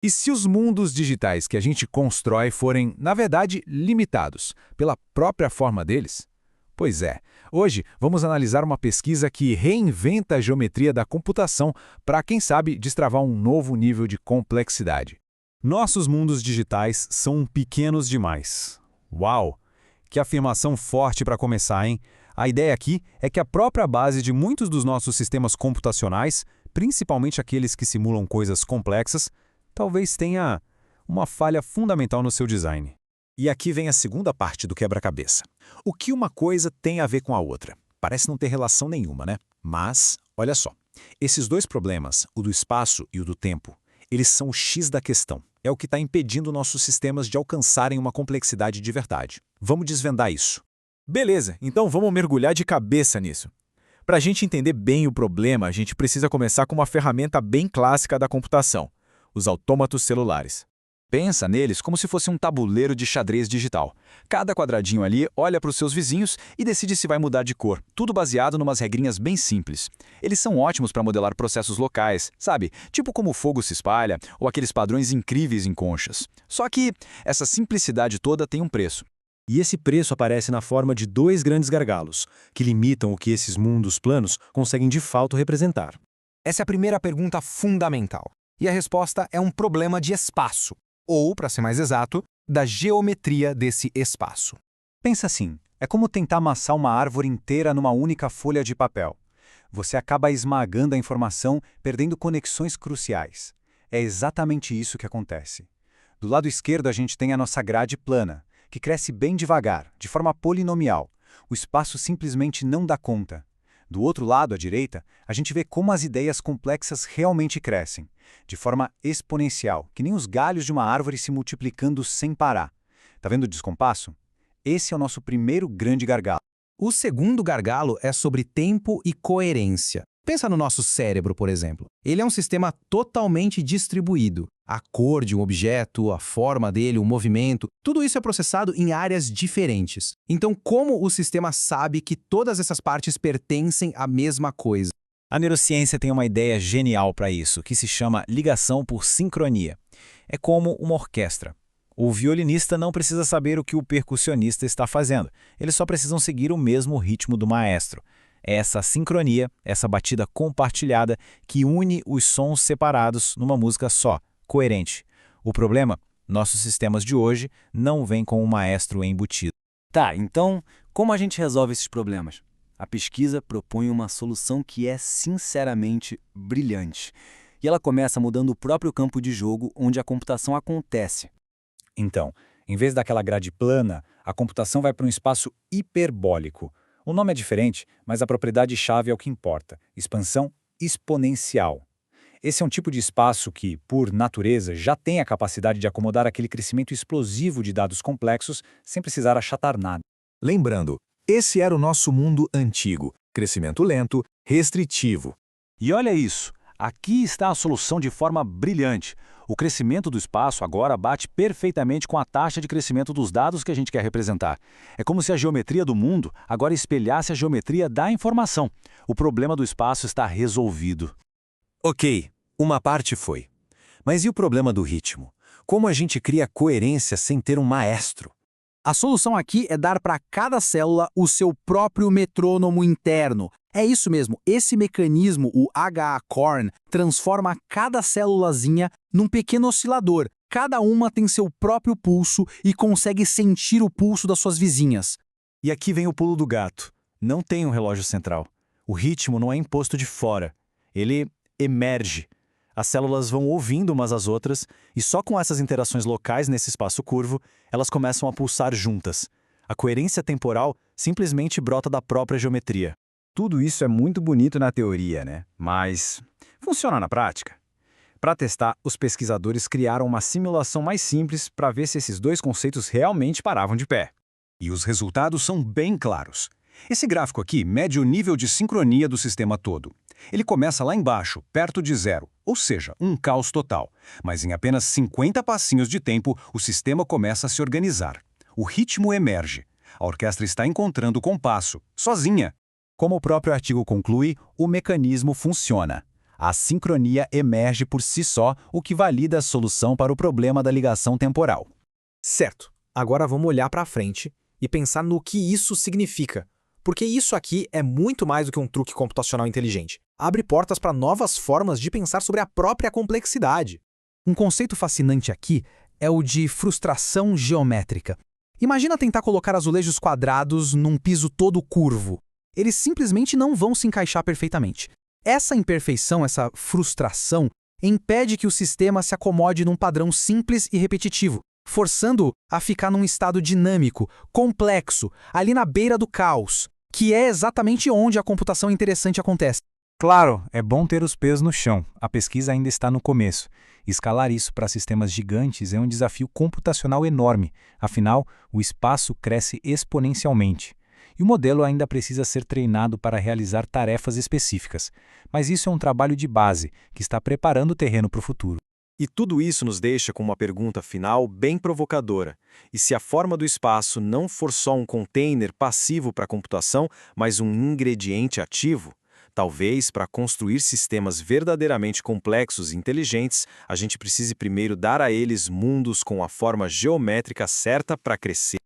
E se os mundos digitais que a gente constrói forem, na verdade, limitados pela própria forma deles? Pois é, hoje vamos analisar uma pesquisa que reinventa a geometria da computação para, quem sabe, destravar um novo nível de complexidade. Nossos mundos digitais são pequenos demais. Uau! Que afirmação forte para começar, hein? A ideia aqui é que a própria base de muitos dos nossos sistemas computacionais, principalmente aqueles que simulam coisas complexas, talvez tenha uma falha fundamental no seu design. E aqui vem a segunda parte do quebra-cabeça. O que uma coisa tem a ver com a outra? Parece não ter relação nenhuma, né? Mas, olha só, esses dois problemas, o do espaço e o do tempo, eles são o X da questão. É o que está impedindo nossos sistemas de alcançarem uma complexidade de verdade. Vamos desvendar isso. Beleza, então vamos mergulhar de cabeça nisso. Para a gente entender bem o problema, a gente precisa começar com uma ferramenta bem clássica da computação, os autômatos celulares. Pensa neles como se fosse um tabuleiro de xadrez digital. Cada quadradinho ali olha para os seus vizinhos e decide se vai mudar de cor, tudo baseado numas regrinhas bem simples. Eles são ótimos para modelar processos locais, sabe? Tipo como o fogo se espalha ou aqueles padrões incríveis em conchas. Só que essa simplicidade toda tem um preço. E esse preço aparece na forma de dois grandes gargalos, que limitam o que esses mundos planos conseguem de fato representar. Essa é a primeira pergunta fundamental. E a resposta é um problema de espaço. Ou, para ser mais exato, da geometria desse espaço. Pensa assim, é como tentar amassar uma árvore inteira numa única folha de papel. Você acaba esmagando a informação, perdendo conexões cruciais. É exatamente isso que acontece. Do lado esquerdo a gente tem a nossa grade plana, que cresce bem devagar, de forma polinomial. O espaço simplesmente não dá conta. Do outro lado, à direita, a gente vê como as ideias complexas realmente crescem, de forma exponencial, que nem os galhos de uma árvore se multiplicando sem parar. Tá vendo o descompasso? Esse é o nosso primeiro grande gargalo. O segundo gargalo é sobre tempo e coerência. Pensa no nosso cérebro, por exemplo. Ele é um sistema totalmente distribuído. A cor de um objeto, a forma dele, o movimento, tudo isso é processado em áreas diferentes. Então, como o sistema sabe que todas essas partes pertencem à mesma coisa? A neurociência tem uma ideia genial para isso, que se chama ligação por sincronia. É como uma orquestra. O violinista não precisa saber o que o percussionista está fazendo. Eles só precisam seguir o mesmo ritmo do maestro. É essa sincronia, essa batida compartilhada, que une os sons separados numa música só, coerente. O problema? Nossos sistemas de hoje não vêm com um maestro embutido. Tá, então, como a gente resolve esses problemas? A pesquisa propõe uma solução que é sinceramente brilhante. E ela começa mudando o próprio campo de jogo onde a computação acontece. Então, em vez daquela grade plana, a computação vai para um espaço hiperbólico. O nome é diferente, mas a propriedade-chave é o que importa: expansão exponencial. Esse é um tipo de espaço que, por natureza, já tem a capacidade de acomodar aquele crescimento explosivo de dados complexos sem precisar achatar nada. Lembrando, esse era o nosso mundo antigo, crescimento lento, restritivo. E olha isso, aqui está a solução de forma brilhante. O crescimento do espaço agora bate perfeitamente com a taxa de crescimento dos dados que a gente quer representar. É como se a geometria do mundo agora espelhasse a geometria da informação. O problema do espaço está resolvido. Ok, uma parte foi. Mas e o problema do ritmo? Como a gente cria coerência sem ter um maestro? A solução aqui é dar para cada célula o seu próprio metrônomo interno. É isso mesmo, esse mecanismo, o HA-Corn, transforma cada célulazinha num pequeno oscilador. Cada uma tem seu próprio pulso e consegue sentir o pulso das suas vizinhas. E aqui vem o pulo do gato. Não tem um relógio central. O ritmo não é imposto de fora. Ele emerge. As células vão ouvindo umas às outras e só com essas interações locais nesse espaço curvo, elas começam a pulsar juntas. A coerência temporal simplesmente brota da própria geometria. Tudo isso é muito bonito na teoria, né? Mas funciona na prática? Para testar, os pesquisadores criaram uma simulação mais simples para ver se esses dois conceitos realmente paravam de pé. E os resultados são bem claros. Esse gráfico aqui mede o nível de sincronia do sistema todo. Ele começa lá embaixo, perto de zero, ou seja, um caos total. Mas em apenas 50 passinhos de tempo, o sistema começa a se organizar. O ritmo emerge. A orquestra está encontrando o compasso, sozinha. Como o próprio artigo conclui, o mecanismo funciona. A sincronia emerge por si só, o que valida a solução para o problema da ligação temporal. Certo. Agora vamos olhar para frente e pensar no que isso significa. Porque isso aqui é muito mais do que um truque computacional inteligente. Abre portas para novas formas de pensar sobre a própria complexidade. Um conceito fascinante aqui é o de frustração geométrica. Imagina tentar colocar azulejos quadrados num piso todo curvo. Eles simplesmente não vão se encaixar perfeitamente. Essa imperfeição, essa frustração, impede que o sistema se acomode num padrão simples e repetitivo, forçando-o a ficar num estado dinâmico, complexo, ali na beira do caos, que é exatamente onde a computação interessante acontece. Claro, é bom ter os pés no chão. A pesquisa ainda está no começo. Escalar isso para sistemas gigantes é um desafio computacional enorme. Afinal, o espaço cresce exponencialmente. E o modelo ainda precisa ser treinado para realizar tarefas específicas. Mas isso é um trabalho de base, que está preparando o terreno para o futuro. E tudo isso nos deixa com uma pergunta final bem provocadora. E se a forma do espaço não for só um container passivo para a computação, mas um ingrediente ativo? Talvez, para construir sistemas verdadeiramente complexos e inteligentes, a gente precise primeiro dar a eles mundos com a forma geométrica certa para crescer.